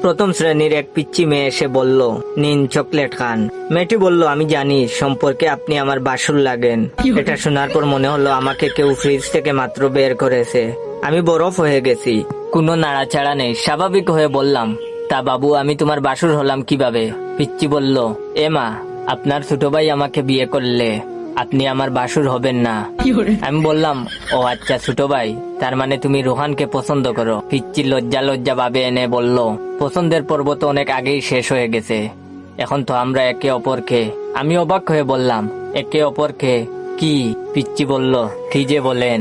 প্রথম শ্রেণীর এক পিচ্চি মেয়ে এসে বলল, নিন চকলেট খান। মেয়েটি বলল, আমি জানি সম্পর্কে আপনি আমার বাসুর লাগেন। এটা শোনার পর মনে হলো আমাকে কেউ ফ্রিজ থেকে মাত্র বের করেছে। আমি বরফ হয়ে গেছি, কোনো নাড়াচাড়া নেই। স্বাভাবিক হয়ে বললাম, তা বাবু আমি তোমার বাসুর হলাম কিভাবে? পিচ্চি বলল, মা, আপনার ছোট ভাই আমাকে বিয়ে করলে আপনি আমার বাসুর হবেন না। আমি বললাম, ও আচ্ছা ছোট ভাই, তার মানে তুমি রোহানকে পছন্দ করো? পিচ্চি লজ্জা লজ্জা ভাবে এনে বলল, পছন্দের পর্ব তো অনেক আগেই শেষ হয়ে গেছে, এখন তো আমরা একে অপরকে। আমি অবাক হয়ে বললাম, একে অপরকে কি? পিচ্চি বলল, কি যে বলেন,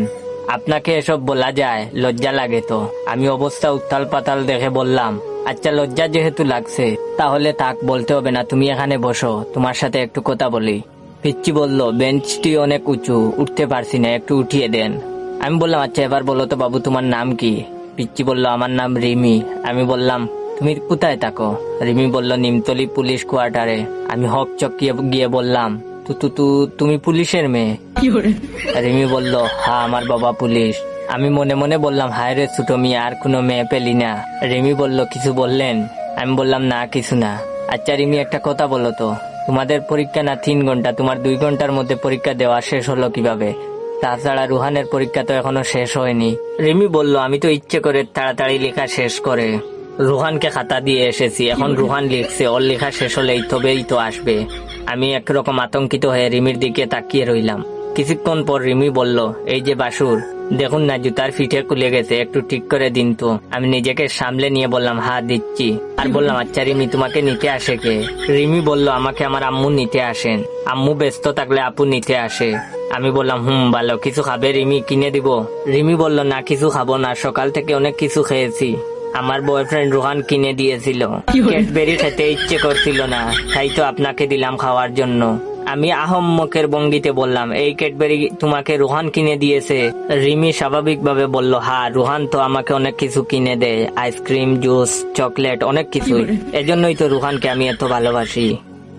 আপনাকে এসব বলা যায়? লজ্জা লাগে তো। আমি অবস্থা উত্তাল পাতাল দেখে বললাম, আচ্ছা লজ্জা যেহেতু লাগছে তাহলে তাক বলতে হবে না, তুমি এখানে বসো, তোমার সাথে একটু কথা বলি। পিচ্চি বলল, বেঞ্চটি অনেক উঁচু, উঠতে পারছি না, একটু উঠিয়ে দেন। আমি বললাম, আচ্ছা এবার বলো তো বাবু তোমার নাম কি? পিচ্চি বলল, আমার নাম রিমি। আমি বললাম, তুমি কোথায় থাকো? রিমি বলল, নিমতলি পুলিশ কোয়ার্টারে। আমি হক চকিয়ে গিয়ে বললাম, তুমি পুলিশের মেয়ে? রিমি বলল, হ্যাঁ আমার বাবা পুলিশ। আমি মনে মনে বললাম, হায় রে ছোট মেয়ে, আর কোনো মেয়ে পেলি না? রিমি বলল, কিছু বললেন? আমি বললাম, না কিছু না। আচ্ছা রিমি একটা কথা বলো তো, তোমাদের পরীক্ষা না 3 ঘন্টা, তোমার 2 ঘন্টার মধ্যে পরীক্ষা দেওয়া শেষ হলো কিভাবে? তাছাড়া রুহানের পরীক্ষা তো এখনো শেষ হয়নি। রিমি বলল, আমি তো ইচ্ছে করে তাড়াতাড়ি লেখা শেষ করে রুহানকে খাতা দিয়ে এসেছি, এখন রুহান লিখছে, ওর লেখা শেষ হলেই তবেই তো আসবে। আমি একরকম আতঙ্কিত হয়ে রিমির দিকে তাকিয়ে রইলাম। কিছুক্ষণ পর রিমি বলল, এই যে বাসুর, দেখুন না জুতার ফিটে খুলে গেছে, একটু ঠিক করে দিন তো। আমি নিজেকে সামলে নিয়ে বললাম, হ্যাঁ দিচ্ছি। আর বললাম, আচ্ছা রিমি তোমাকে নিতে আসে কে? রিমি বলল, আমাকে আমার আম্মু নিতে আসেন, আম্মু ব্যস্ত থাকলে আপু নিতে আসে। আমি বললাম, ভালো, কিছু খাবে রিমি, কিনে দিব? রিমি বলল, না কিছু খাবো না, সকাল থেকে অনেক কিছু খেয়েছি, আমার বয়ফ্রেন্ড রোহান কিনে দিয়েছিল, ক্যাডবেরি খেতে ইচ্ছে করছিল না, তাই তো আপনাকে দিলাম খাওয়ার জন্য। আমি আহম্মকের ভঙ্গিতে বললাম, এই ক্যাডবেরি তোমাকে রোহান কিনে দিয়েছে? রিমি স্বাভাবিকভাবে বলল, হ্যাঁ রোহান তো আমাকে অনেক কিছু কিনে দেয়, আইসক্রিম, জুস, চকলেট, অনেক কিছুই, এজন্যই তো রোহানকে আমি এত ভালোবাসি।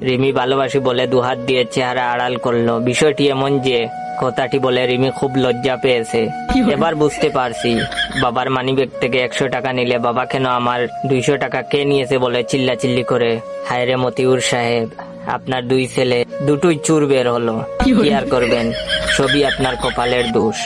রিমি ভালোবাসি বলে দুহাত দিয়ে চেহারা আড়াল করলো। বিষয়টি এমন যে কথাটি বলে রিমি খুব লজ্জা পেয়েছে। এবার বুঝতে পারছি, বাবার মানিব্যাগ থেকে 100 টাকা নিলে বাবা কেন আমার 200 টাকা কে নিয়েছে বলে চিল্লাচিল্লি করে। হায় রে মতিউর সাহেব, আপনার 2 ছেলে দুটোই চুর বের হলো, কি আর করবেন, সবই আপনার কপালের দোষ।